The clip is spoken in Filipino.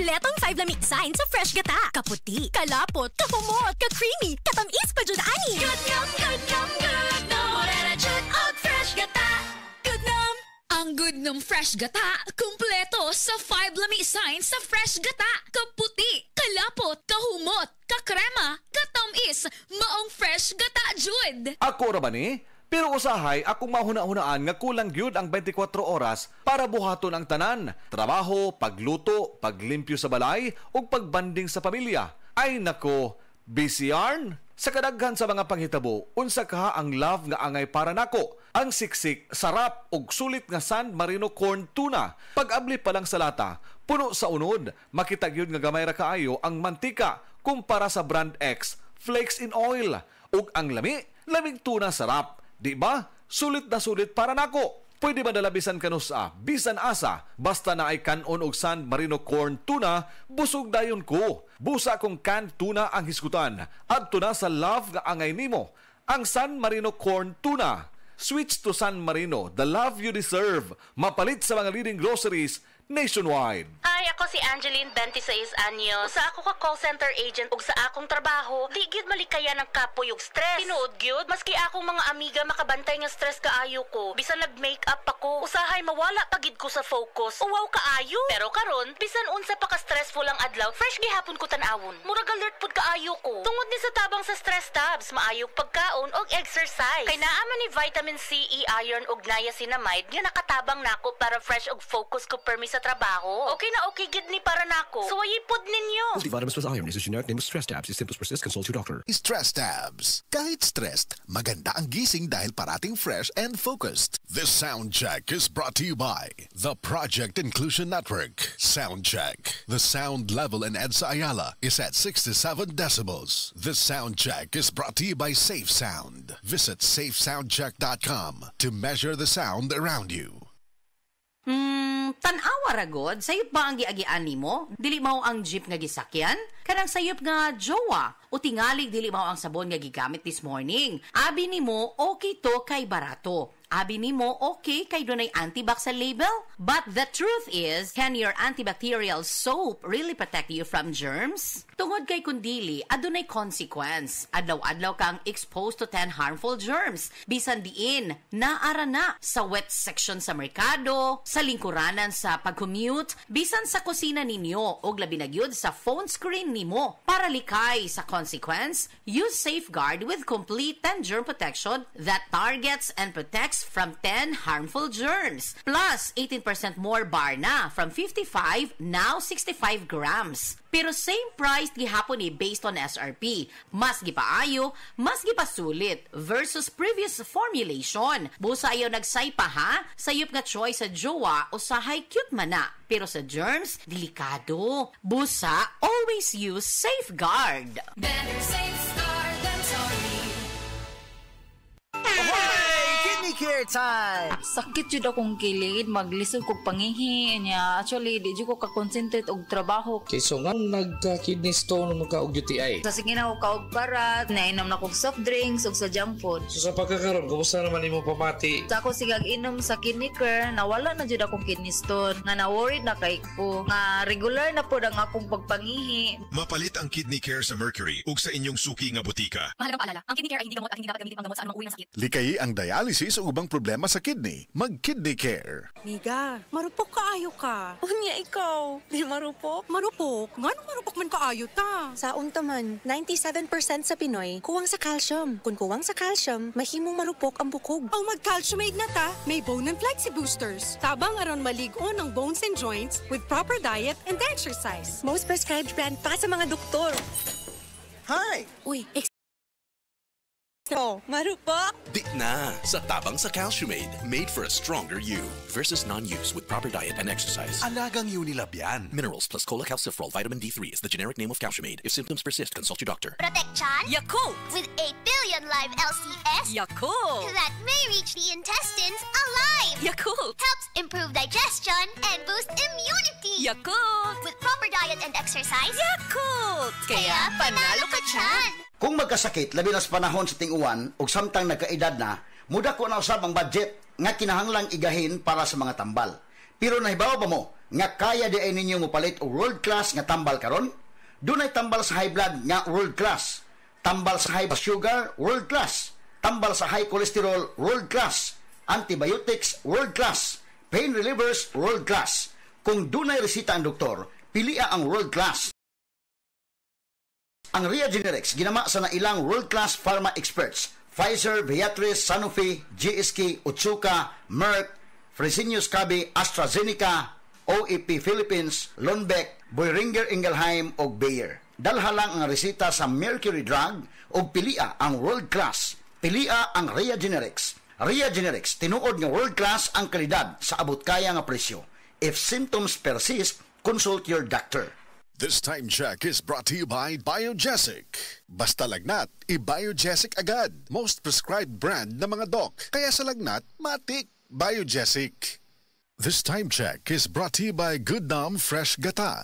Kumpletong 5 lami sign sa fresh gata. Kaputi, kalapot, kahumot, ka-creamy, katamis pa dyan ani. Good yum, good yum, good nom. Morena dyan og fresh gata. Good nom. Ang good nom fresh gata, kumpleto sa 5 lami sign sa fresh gata. Kaputi, kalapot, kahumot, kakrema, katamis, maong fresh gata jud. Ako ra ba ni? Pero usahay, akong mahuna-hunaan nga kulang gyud ang 24 oras para buhaton ang tanan. Trabaho, pagluto, paglimpyo sa balay, ug pagbanding sa pamilya. Ay nako, busy yarn? Sa kadaghan sa mga panghitabo, unsa kaha ang love nga angay para nako? Ang siksik, sarap ug sulit nga San Marino corn tuna. Pag-abli pa lang sa lata, puno sa unod. Makita gyud nga gamay ra kaayo ang mantika kumpara sa brand X, flakes in oil. Ug ang lamig tuna sarap. Di ba? Sulit na sulit para nako. Pwede ba nalabisan kanusa, bisan asa, basta na ay kanon og San Marino corn tuna, busog dayon ko. Busa kong canned tuna ang hisgutan. Adto na sa love nga angay nimo, ang San Marino corn tuna. Switch to San Marino, the love you deserve. Mapalit sa mga leading groceries nationwide. Ay, ako si Angeline, 26 anyos. Sa ako ka call center agent ug sa akong trabaho, di gyud malikaya ng kapoy ug stress. Tinuod gyud, maski akong mga amiga makabantay nga stress kaayo ko. Bisan nag-makeup ako, usahay mawala pagid ko sa focus. Uwaw kaayo. Pero karon, bisan unsa pa ka stressful ang adlaw, fresh gihapon ko tan-awon. Murag alert pud kaayo ko. Tungod ni sa tabang sa stress tabs, maayog pagkaon og exercise. Kay naa man ni vitamin C, E, iron ug niacinamide nga nakatabang nako para fresh ug focus ko permis sa trabaho. Okay na okay gid ni para nako. Suwayi pod ninyo. Multivitamins plus iron is a generic name of stress tabs. If symptoms persist, consult your doctor. Stress tabs. Kahit stressed, maganda ang gising dahil parating fresh and focused. This sound check is brought to you by the Project Inclusion Network. Sound check. The sound level in EDSA Ayala is at 67 decibels. This sound check is brought to you by Safe Sound. Visit safesoundcheck.com to measure the sound around you. Tanawa ragod, sayop ba ang giagian nimo? Dili mao ang jeep nga gisakyan? Kanang sayop nga jowa o tingalig dili mao ang sabon nga gigamit this morning. Abi nimo okay to kay barato. Abi nimo okay kay dunay antibac sa label? But the truth is, can your antibacterial soap really protect you from germs? Tungod kay kundili, adunay consequence. Adlaw-adlaw kang exposed to 10 harmful germs. Bisan diin, naara na sa wet section sa merkado, sa lingkuranan sa pag-commute, bisan sa kusina ninyo, og labi na gyud sa phone screen nimo. Para likay sa consequence, use Safeguard with complete 10 germ protection that targets and protects from 10 harmful germs. Plus, 18% more bar na from 55, now 65 grams. Pero same price gihapon ni based on SRP. Mas gipaayo, mas gipasulit versus previous formulation. Busa ayaw nagsaypa ha? Sayop nga choice sa jowa o sa high cute man na. Pero sa germs, delikado. Busa, always use Safeguard. Better safeguard than sorry. Care time! Sakit jud akong kilid, maglisod kog pangihi niya. Actually, di jud ko ka-concentrate og trabaho. Okay, so nga nagka-kidney stone o og UTI? Sa sige na ko kaog parat, nainom na kog soft drinks ug sa junk food. So sa pagkakaroon, kumusta naman imo pamati? Sa ako sigag inom sa kidney care, nawala na jud akong kidney stone. Nga na-worried na kay ko. Nga regular na pod ang akong pagpangihi. Mapalit ang Kidney Care sa Mercury ug sa inyong suki nga butika. Mahalagang paalala, ang kidney care ay hindi gamot at hindi dapat gamitin panggamot sa anumang uri ng sakit. Likayi ang dialysis o ubang problema sa kidney. Mag-Kidney Care. Miga, marupok kaayo ka. Unya ikaw, di marupok? Marupok? Ngano marupok man kaayo ta? Sa untaman, 97% sa Pinoy, kuwang sa calcium. Kung kuwang sa calcium, mahimong marupok ang bukog. Ang mag-calciumate na ta, may Bone and Flexi Boosters. Tabang aron maligon ang bones and joints with proper diet and exercise. Most prescribed brand pa sa mga doktor. Hi! Uy, marupok? Di na! Sa tabang sa Calciumate, made for a stronger you. Versus non-use with proper diet and exercise. Alagang Unilab yan. Minerals plus cholecalciferol vitamin D3 is the generic name of Calciumate. If symptoms persist, consult your doctor. Protection Yakult! with 8 billion live LCS Yakult! that may reach the intestines alive. Yakult! Helps improve digestion and boost immunity. Yakult! With proper diet and exercise. Yakult! Kaya panalo ka dyan! Kung magkasakit, labi na sa panahon sa ting-uwan o samtang nagkaedad na, muda ko na usab ang budget nga kinahanglang igahin para sa mga tambal. Pero nahibaw ba mo nga kaya di ay ninyo mopalit og world class nga tambal karon? Dunay tambal sa high blood nga world class, tambal sa high sugar world class, tambal sa high cholesterol world class, antibiotics world class, pain relievers world class. Kung dunay resita ang doktor, pilia ang world class. Ang Ria Generics ginama sa nailang world class pharma experts: Pfizer, Viatris, Sanofi, GSK, Otsuka, Merck, Fresenius Kabi, AstraZeneca, OEP Philippines, Lundbeck, Boehringer Ingelheim ug Bayer. Dalha lang ang resita sa Mercury Drug ug pilia ang world class. Pilia ang Ria Generics. Ria Generics tinuod nga world class ang kalidad sa abot kaya nga presyo. If symptoms persist, consult your doctor. This time check is brought to you by Biogesic. Basta lagnat, i-Biogesic agad. Most prescribed brand ng mga doc. Kaya sa lagnat, matik. Biogesic. This time check is brought to you by Good Dam Fresh Gata.